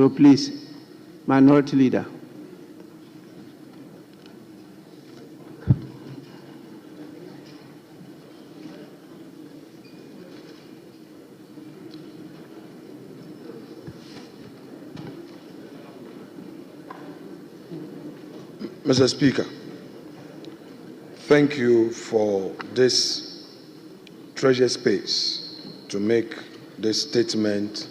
So please, Minority Leader. Mr. Speaker, thank you for this treasure space to make this statement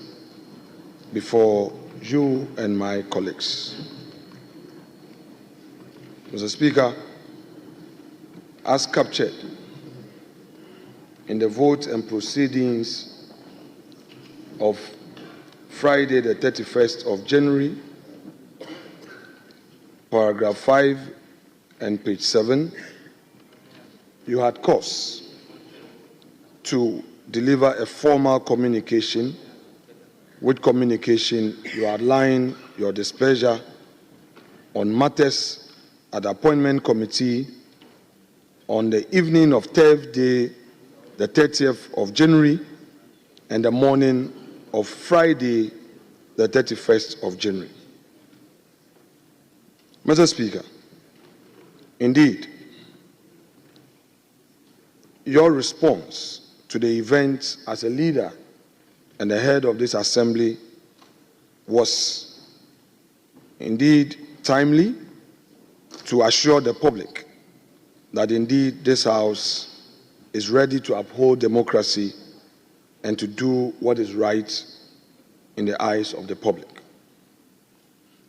before you and my colleagues. Mr. Speaker, as captured in the vote and proceedings of Friday, the 31st of January, paragraph 5 and page 7, you had cause to deliver a formal communication. With communication, you outline your displeasure on matters at the appointment committee on the evening of Thursday, the 30th of January, and the morning of Friday, the 31st of January. Mr. Speaker, indeed, your response to the event as a leader and the head of this assembly was indeed timely to assure the public that indeed this House is ready to uphold democracy and to do what is right in the eyes of the public.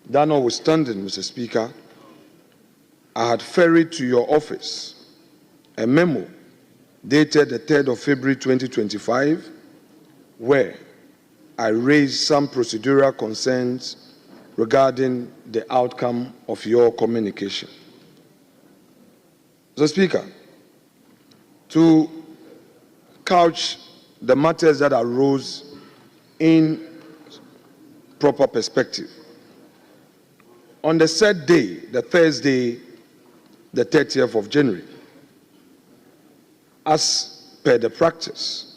That notwithstanding, Mr. Speaker, I had ferried to your office a memo dated the 3rd of February 2025, where I raised some procedural concerns regarding the outcome of your communication. Mr. Speaker, to couch the matters that arose in proper perspective, on the said day, the Thursday, the 30th of January, as per the practice,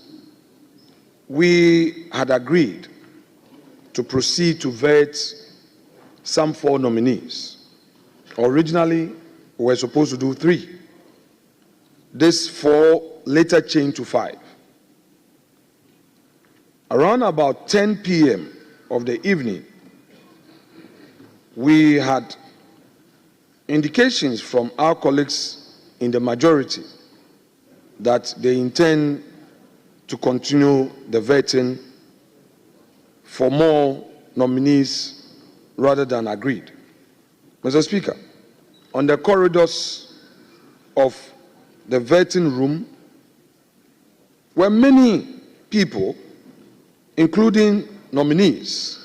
we had agreed to proceed to vet some 4 nominees. Originally, we were supposed to do 3. This 4 later changed to 5. Around about 10 p.m. of the evening, we had indications from our colleagues in the majority that they intend to continue the vetting for more nominees rather than agreed. Mr. Speaker, on the corridors of the vetting room were many people, including nominees.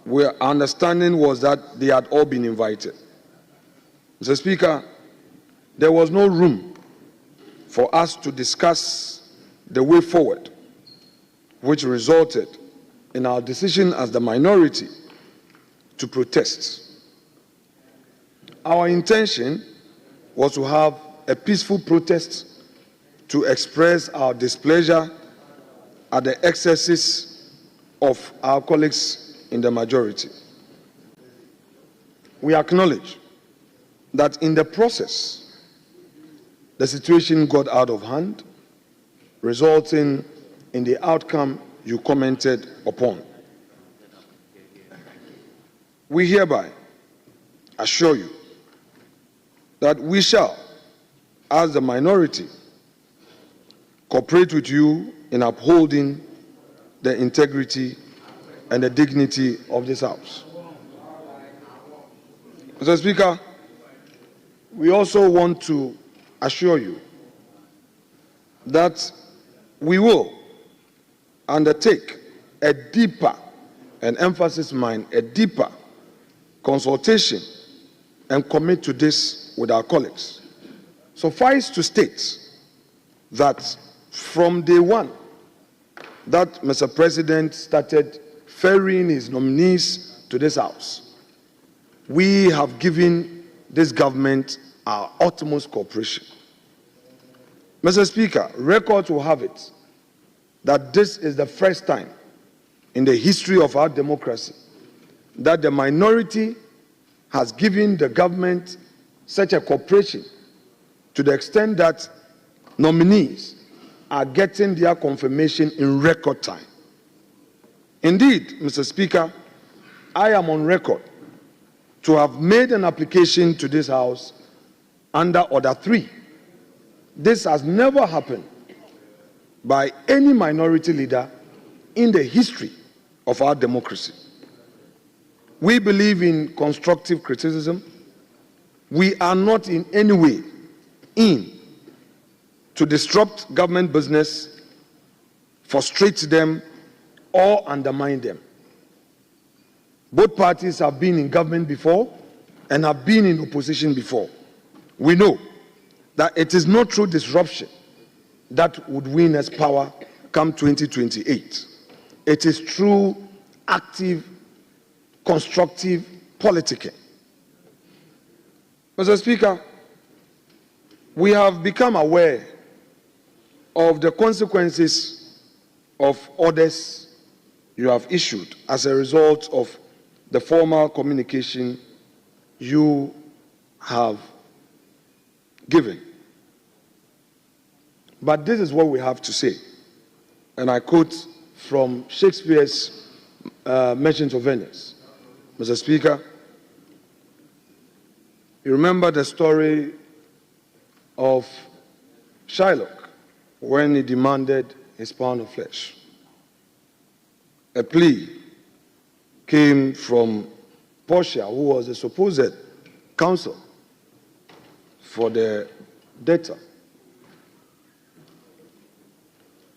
Our understanding was that they had all been invited. Mr. Speaker, there was no room for us to discuss the way forward, which resulted in our decision as the minority to protest. Our intention was to have a peaceful protest to express our displeasure at the excesses of our colleagues in the majority. We acknowledge that in the process, the situation got out of hand, resulting in the outcome you commented upon. We hereby assure you that we shall, as the minority, cooperate with you in upholding the integrity and the dignity of this House. Mr. Speaker, we also want to assure you that we will undertake a deeper, and emphasis mine, a deeper consultation and commit to this with our colleagues. Suffice to state that from day one that Mr. President started ferrying his nominees to this House, we have given this government our utmost cooperation. Mr. Speaker, records will have it that this is the first time in the history of our democracy that the minority has given the government such a cooperation to the extent that nominees are getting their confirmation in record time. Indeed, Mr. Speaker, I am on record to have made an application to this House under Order 3. This has never happened by any minority leader in the history of our democracy. We believe in constructive criticism. We are not in any way in to disrupt government business, frustrate them, or undermine them. Both parties have been in government before and have been in opposition before. We know that it is not through disruption that would win us power come 2028. It is through active, constructive politicking. Mr. Speaker, we have become aware of the consequences of orders you have issued as a result of the formal communication you have given. But this is what we have to say, and I quote from Shakespeare's Merchant of Venice. Mr. Speaker, you remember the story of Shylock when he demanded his pound of flesh. A plea came from Portia, who was the supposed counsel for the debtor.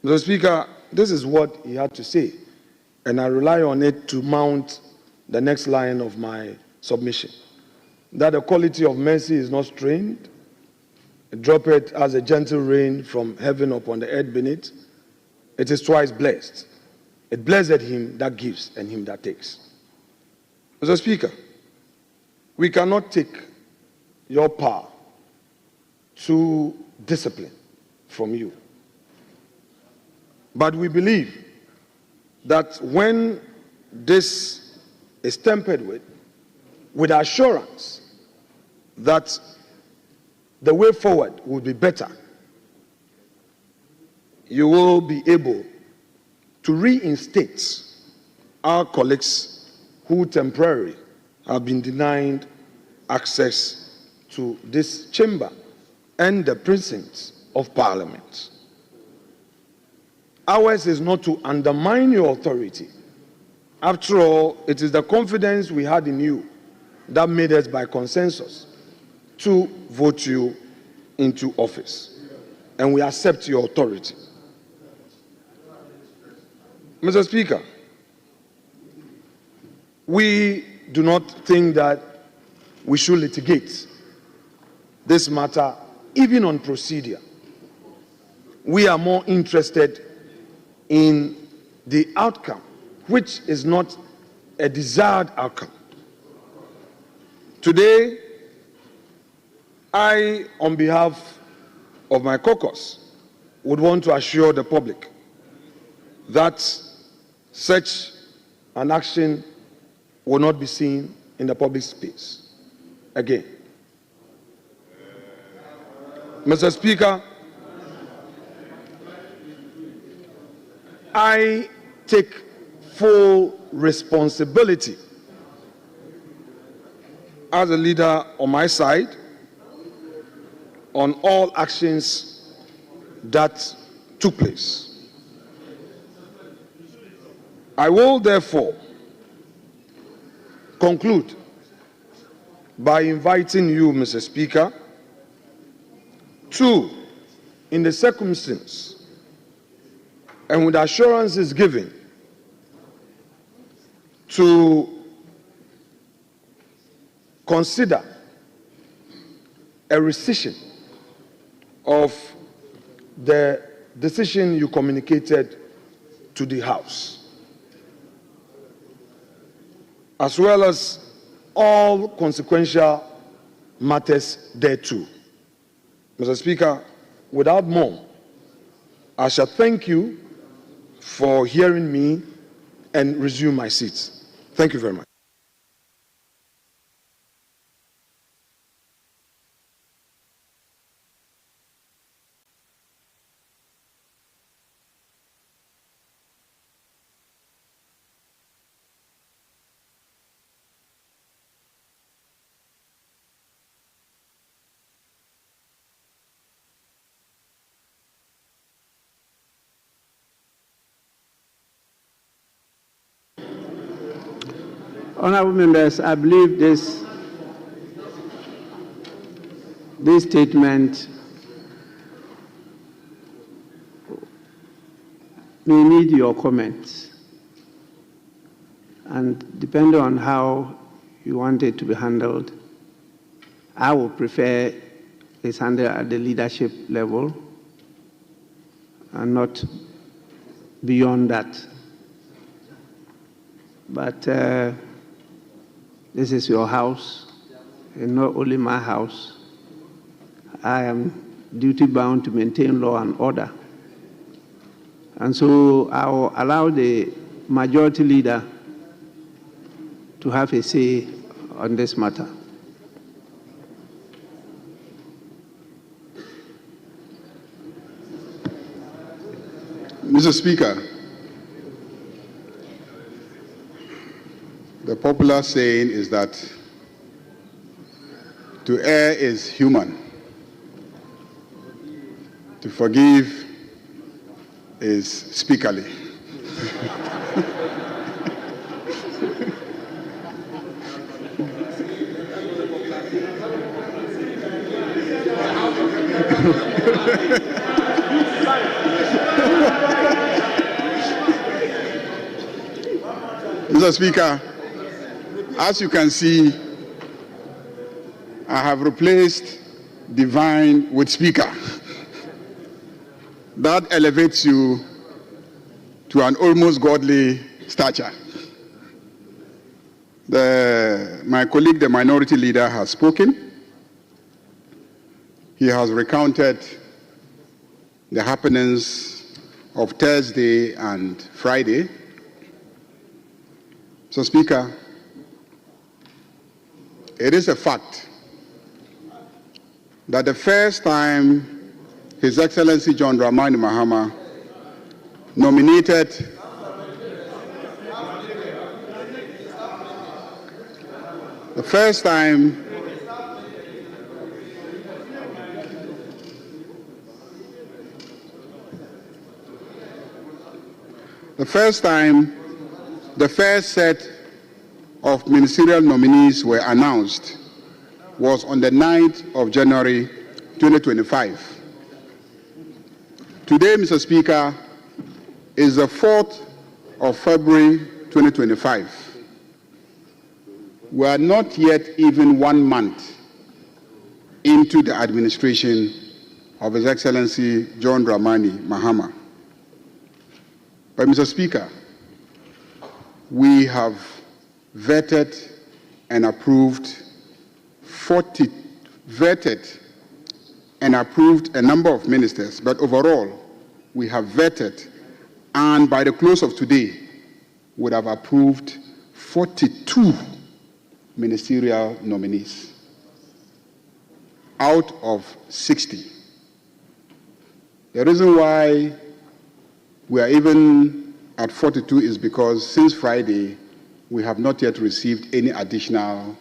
Mr. Speaker, this is what he had to say, and I rely on it to mount the next line of my submission. That the quality of mercy is not strained, drop it as a gentle rain from heaven upon the earth beneath. It is twice blessed. It blessed him that gives and him that takes. Mr. Speaker, we cannot take your power to discipline from you. But we believe that when this is tempered with assurance that the way forward will be better, you will be able to reinstate our colleagues who temporarily have been denied access to this chamber and the precincts of Parliament. Ours is not to undermine your authority. After all, it is the confidence we had in you that made us, by consensus, to vote you into office. And we accept your authority. Mr. Speaker, we do not think that we should litigate this matter, even on procedure. We are more interested in the outcome, which is not a desired outcome. Today, I, on behalf of my caucus, would want to assure the public that such an action will not be seen in the public space again. Mr. Speaker, I take full responsibility as a leader on my side on all actions that took place. I will therefore conclude by inviting you, Mr. Speaker, to, in the circumstance and with assurances given, to consider a rescission of the decision you communicated to the House, as well as all consequential matters thereto. Mr. Speaker, without more, I shall thank you for hearing me and resume my seat. Thank you very much. Honorable members, I believe this statement may need your comments. And depending on how you want it to be handled, I would prefer it's handled at the leadership level and not beyond that. But this is your house, and not only my house. I am duty-bound to maintain law and order. And so I will allow the majority leader to have a say on this matter. Mr. Speaker, the popular saying is that to err is human, to forgive is speakerly. Mr. Speaker, as you can see, I have replaced divine with speaker. That elevates you to an almost godly stature. My colleague, the minority leader, has spoken. He has recounted the happenings of Thursday and Friday. So, Speaker, it is a fact that the first time His Excellency John Dramani Mahama nominated the first time the first set of ministerial nominees were announced was on the 9th of January 2025. Today, Mr. Speaker, is the 4th of February 2025. We are not yet even 1 month into the administration of His Excellency John Dramani Mahama. But, Mr. Speaker, we have vetted and approved a number of ministers, but overall, we have vetted and by the close of today, would have approved 42 ministerial nominees out of 60. The reason why we are even at 42 is because since Friday, we have not yet received any additional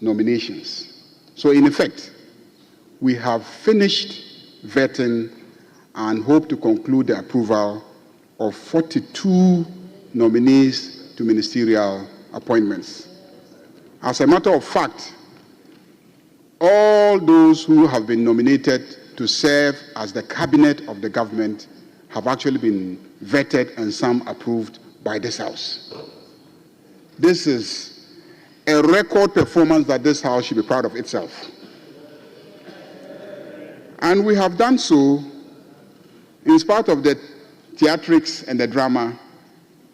nominations. So in effect, we have finished vetting and hope to conclude the approval of 42 nominees to ministerial appointments. As a matter of fact, all those who have been nominated to serve as the cabinet of the government have actually been vetted and some approved by this House. This is a record performance that this House should be proud of itself. And we have done so in spite of the theatrics and the drama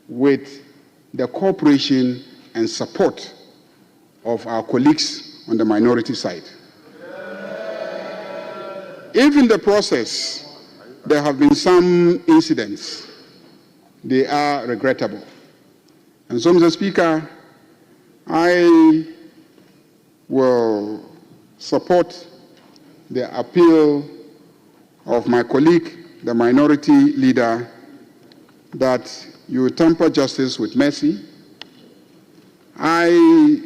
with the cooperation and support of our colleagues on the minority side. If in the process there have been some incidents, they are regrettable. And so, Mr. Speaker, I will support the appeal of my colleague, the minority leader, that you temper justice with mercy. I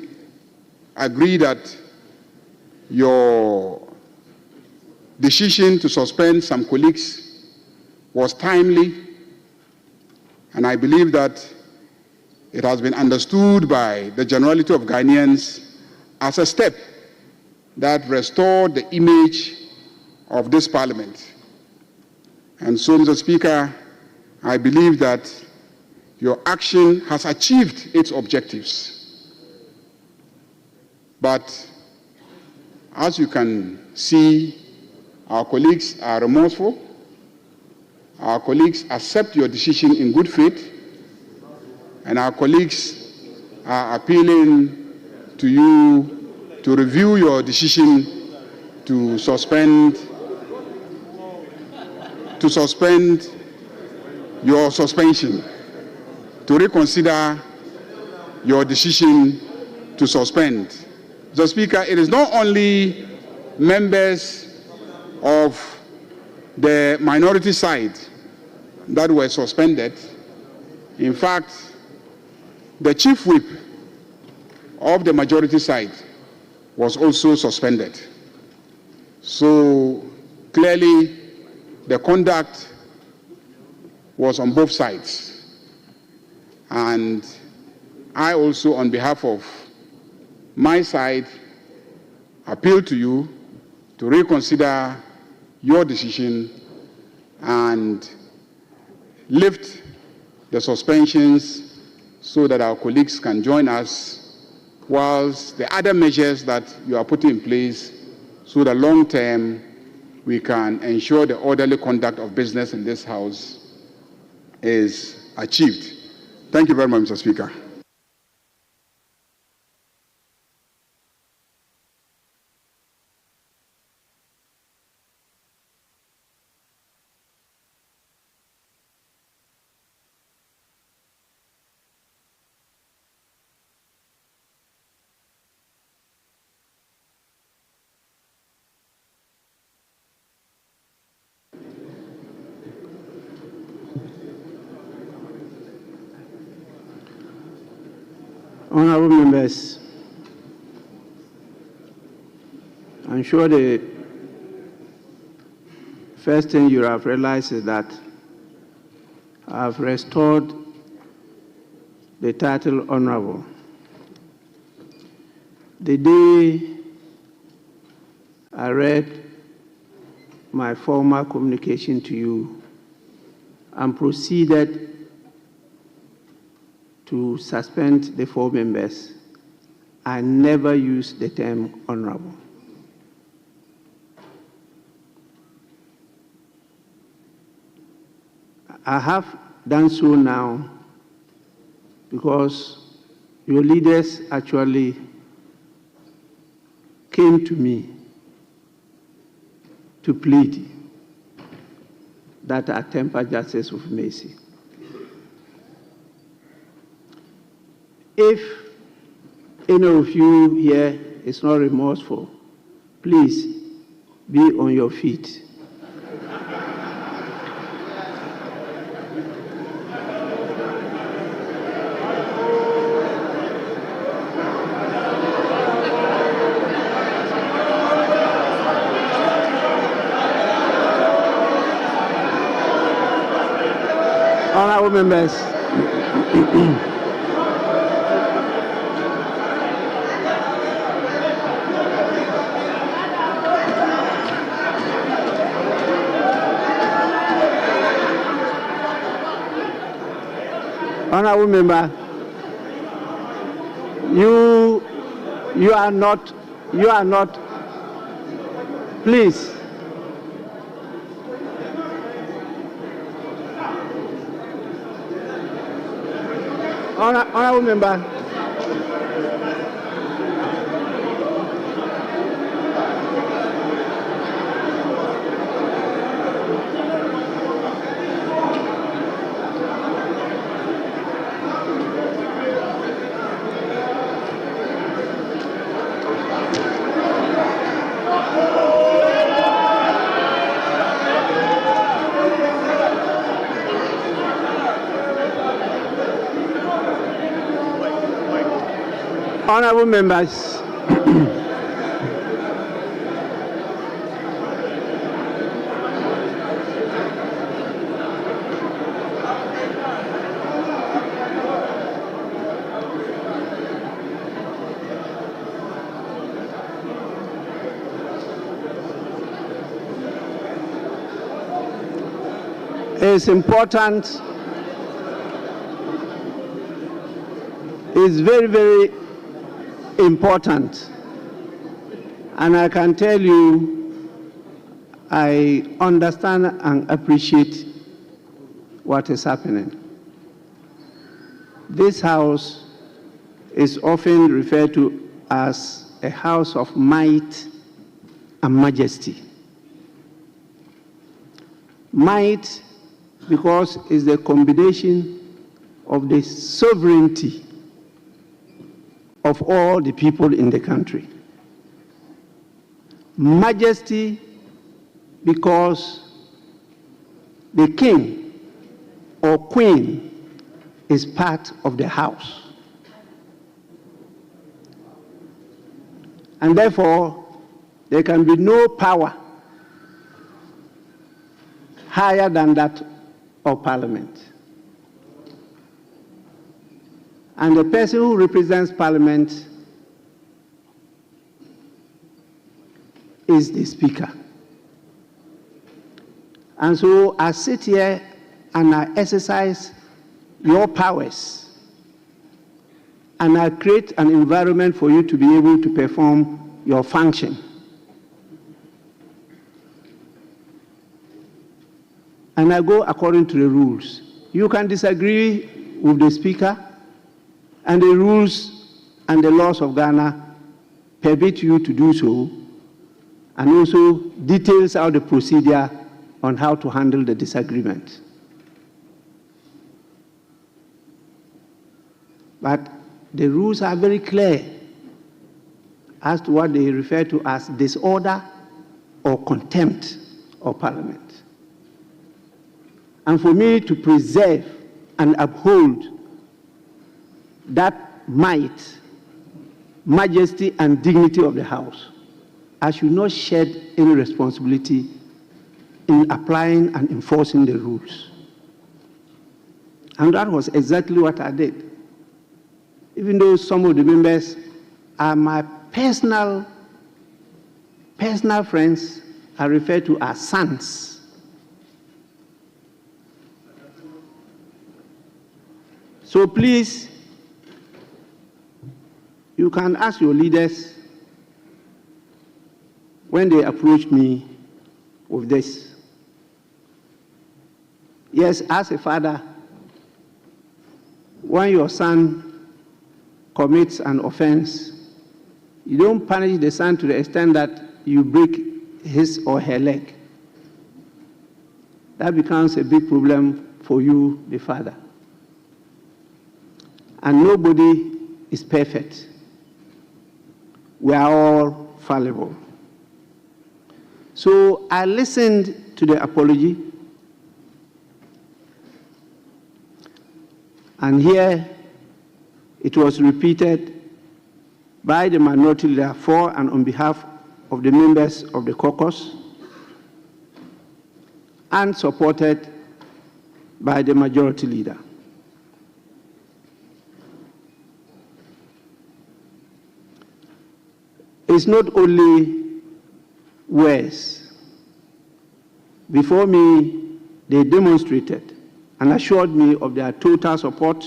agree that your decision to suspend some colleagues was timely, and I believe that it has been understood by the generality of Ghanaians as a step that restored the image of this parliament. And so, Mr. Speaker, I believe that your action has achieved its objectives. But as you can see, our colleagues are remorseful. Our colleagues accept your decision in good faith. And our colleagues are appealing to you to review your decision to suspend your suspension, to reconsider your decision to suspend. Mr. Speaker, it is not only members of the minority side that were suspended. In fact, the chief whip of the majority side was also suspended. So clearly, the conduct was on both sides. And I also, on behalf of my side, appeal to you to reconsider your decision and lift the suspensions so that our colleagues can join us, whilst the other measures that you are putting in place so that long term we can ensure the orderly conduct of business in this House is achieved. Thank you very much, Mr. Speaker. Honorable members, I'm sure the first thing you have realized is that I've restored the title Honorable. The day I read my former communication to you and proceeded to suspend the 4 members, I never used the term honorable. I have done so now because your leaders actually came to me to plead that I temper justice with mercy. If any of you here is not remorseful, please be on your feet. Honorable members, honorable member, you are not, please. Honorable member. Honorable members, is important. It's very, very important. And I can tell you, I understand and appreciate what is happening. This house is often referred to as a house of might and majesty. Might, because it's the combination of the sovereignty of all the people in the country. Majesty, because the king or queen is part of the house. And therefore, there can be no power higher than that of Parliament. And the person who represents Parliament is the Speaker. And so I sit here and I exercise your powers, and I create an environment for you to be able to perform your function. And I go according to the rules. You can disagree with the Speaker, and the rules and the laws of Ghana permit you to do so, and also details out the procedure on how to handle the disagreement. But the rules are very clear as to what they refer to as disorder or contempt of Parliament. And for me to preserve and uphold that might, majesty, and dignity of the House, I should not shed any responsibility in applying and enforcing the rules. And that was exactly what I did. Even though some of the members are my personal friends, I refer to as sons. So please, you can ask your leaders when they approach me with this. Yes, as a father, when your son commits an offense, you don't punish the son to the extent that you break his or her leg. That becomes a big problem for you, the father. And nobody is perfect. We are all fallible. So I listened to the apology, and here it was repeated by the minority leader for and on behalf of the members of the caucus, and supported by the majority leader. It's not only words. Before me, they demonstrated and assured me of their total support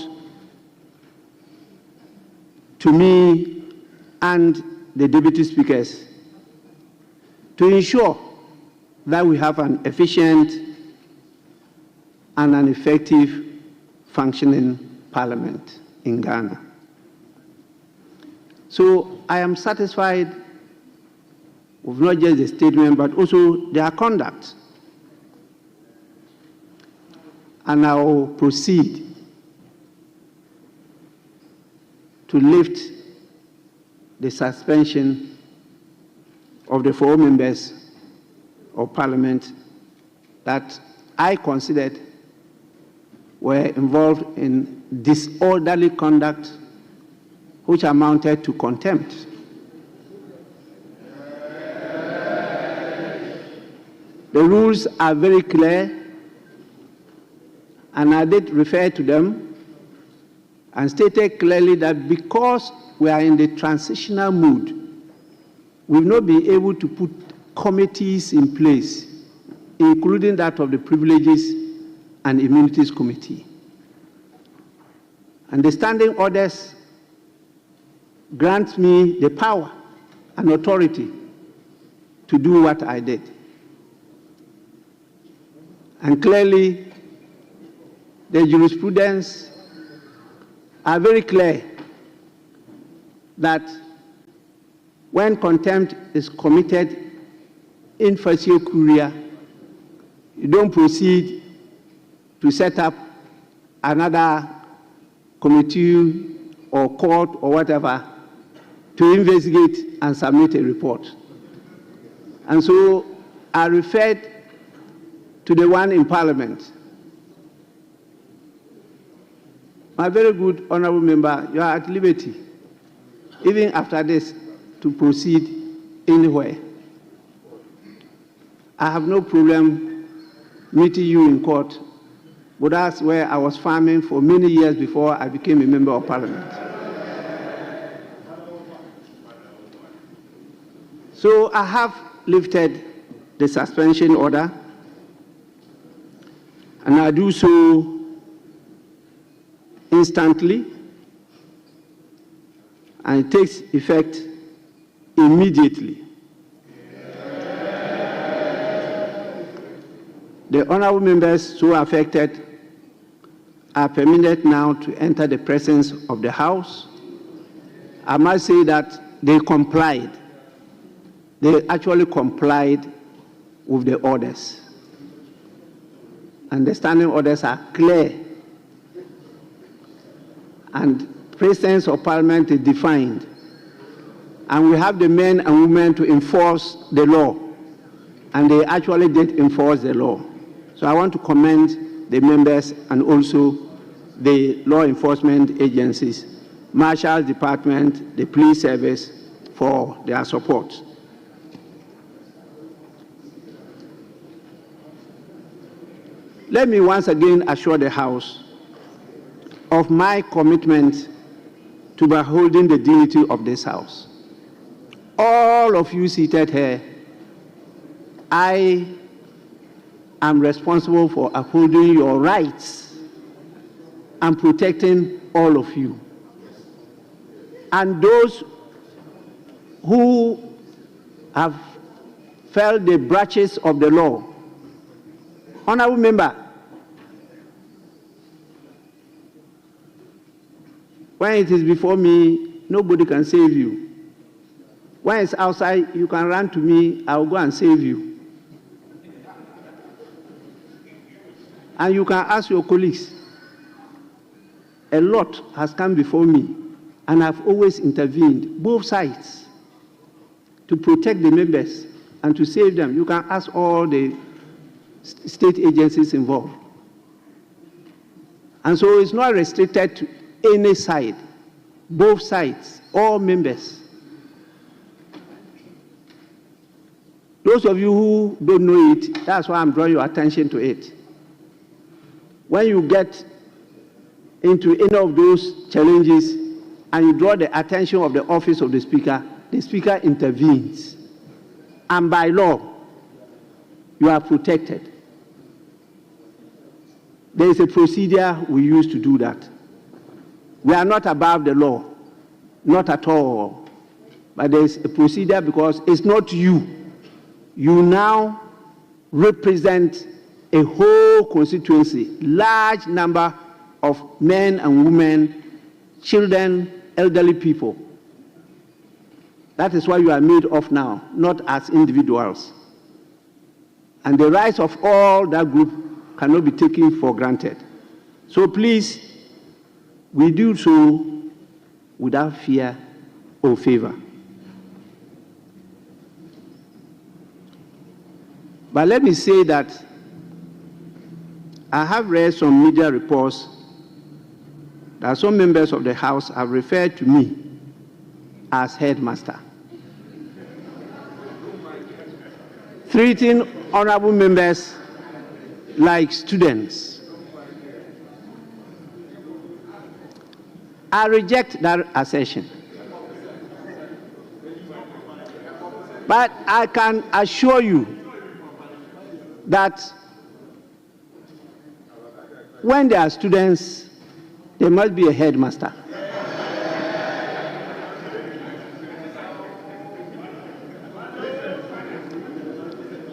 to me and the deputy speakers to ensure that we have an efficient and an effective functioning parliament in Ghana. So I am satisfied with not just the statement, but also their conduct. And I will proceed to lift the suspension of the 4 members of Parliament that I considered were involved in disorderly conduct which amounted to contempt. The rules are very clear, and I did refer to them and stated clearly that because we are in the transitional mood, we will not be able to put committees in place, including that of the privileges and Immunities Committee. And the standing orders grant me the power and authority to do what I did. And clearly, the jurisprudence are very clear that when contempt is committed in facie curia, you don't proceed to set up another committee or court or whatever to investigate and submit a report. And so I referred to the one in Parliament. My very good honorable member, you are at liberty, even after this, to proceed anywhere. I have no problem meeting you in court, but that's where I was farming for many years before I became a member of Parliament. So I have lifted the suspension order, and I do so instantly, and it takes effect immediately. The honorable members so affected are permitted now to enter the presence of the House. I must say that they complied. They actually complied with the orders. And the standing orders are clear. And presence of Parliament is defined. And we have the men and women to enforce the law. And they actually did enforce the law. So I want to commend the members and also the law enforcement agencies, Marshal's Department, the police service, for their support. Let me once again assure the House of my commitment to upholding the dignity of this House. All of you seated here, I am responsible for upholding your rights and protecting all of you. And those who have felt the branches of the law, honorable member, when it is before me, nobody can save you. When it's outside, you can run to me, I'll go and save you. And you can ask your colleagues. A lot has come before me, and I've always intervened, both sides, to protect the members and to save them. You can ask all the state agencies involved. And so it's not restricted to any side, both sides, all members. Those of you who don't know it, that's why I'm drawing your attention to it. When you get into any of those challenges and you draw the attention of the office of the Speaker intervenes. And by law, you are protected. There is a procedure we use to do that. We are not above the law, not at all. But there is a procedure because it's not you. You now represent a whole constituency, large number of men and women, children, elderly people. That is why you are made of now, not as individuals. And the rights of all that group cannot be taken for granted. So please, we do so without fear or favor. But let me say that I have read some media reports that some members of the House have referred to me as headmaster, treating honorable members like students. I reject that assertion. But I can assure you that when there are students, there must be a headmaster.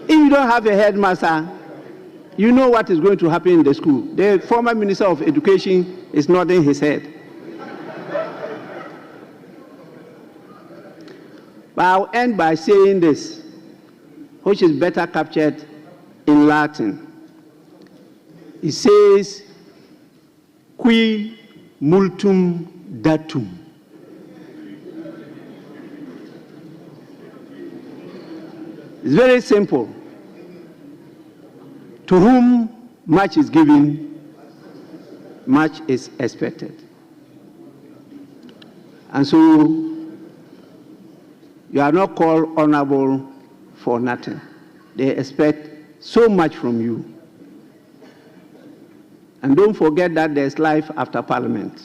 If you don't have a headmaster, you know what is going to happen in the school. The former Minister of Education is nodding his head. But I'll end by saying this, which is better captured in Latin. It says, qui multum datum. It's very simple. To whom much is given, much is expected. And so, you are not called honorable for nothing. They expect so much from you. And don't forget that there's life after Parliament.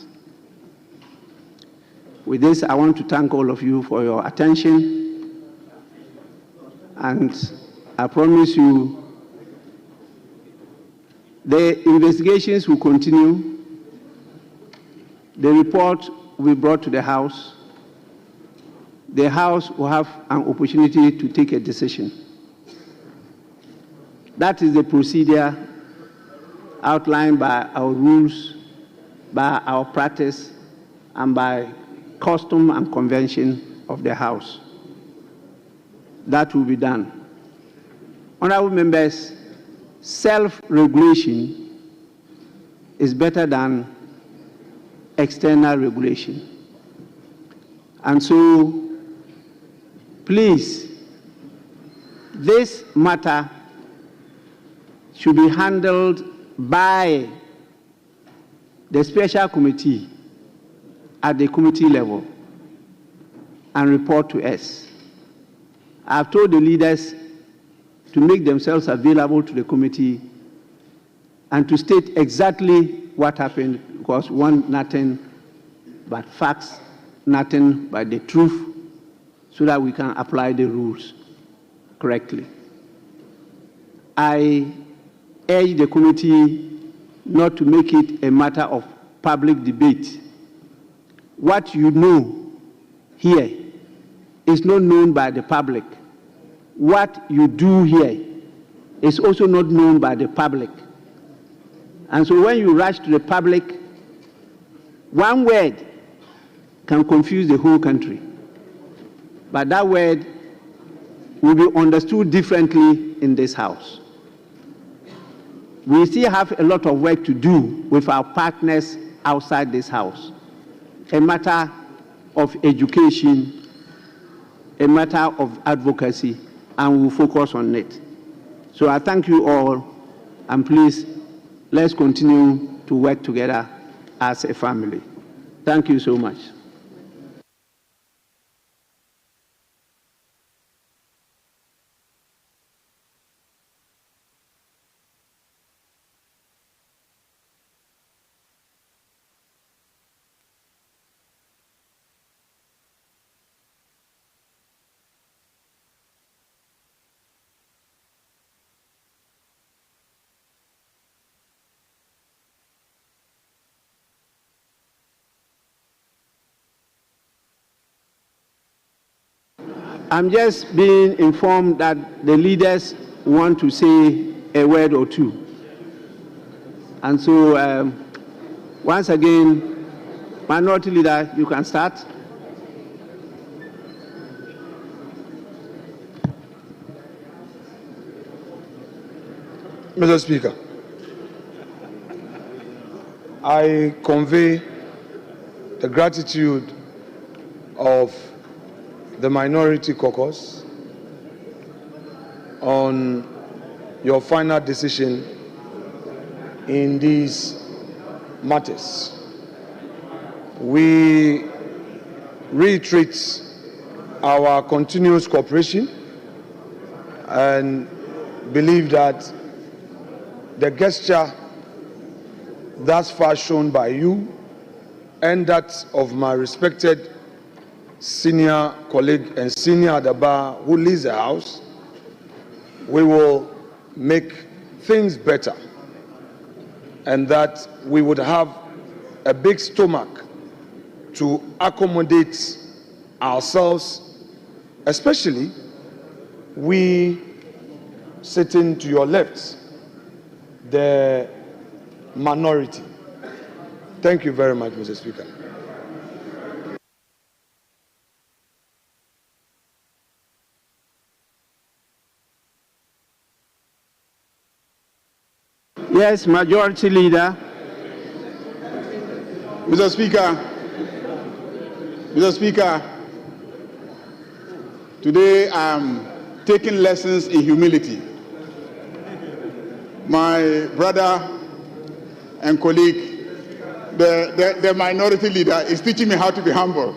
With this, I want to thank all of you for your attention. And I promise you, the investigations will continue. The report will be brought to the House. The House will have an opportunity to take a decision. That is the procedure outlined by our rules, by our practice, and by custom and convention of the House. That will be done. Honorable members, self-regulation is better than external regulation. And so, please, this matter should be handled by the special committee at the committee level and report to us. I've told the leaders to make themselves available to the committee and to state exactly what happened, because we want nothing but facts, nothing but the truth, so that we can apply the rules correctly. I urge the committee not to make it a matter of public debate. What you know here is not known by the public. What you do here is also not known by the public. And so when you rush to the public, one word can confuse the whole country. But that word will be understood differently in this House. We still have a lot of work to do with our partners outside this House. A matter of education, a matter of advocacy, and we'll focus on it. So I thank you all, and please, let's continue to work together as a family. Thank you so much. I'm just being informed that the leaders want to say a word or two. And so, once again, Minority Leader, you can start. Mr. Speaker, I convey the gratitude of the Minority Caucus on your final decision in these matters. We reiterate our continuous cooperation and believe that the gesture thus far shown by you and that of my respected senior colleague and senior at the bar who leads the House, we will make things better and that we would have a big stomach to accommodate ourselves, especially we sitting to your left, the minority. Thank you very much, Mr. Speaker. Yes, Majority Leader. Mr. Speaker, today I'm taking lessons in humility. My brother and colleague, the minority leader, is teaching me how to be humble.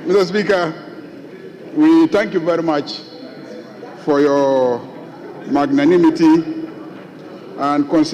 Mr. Speaker, we thank you very much for your magnanimity and consideration.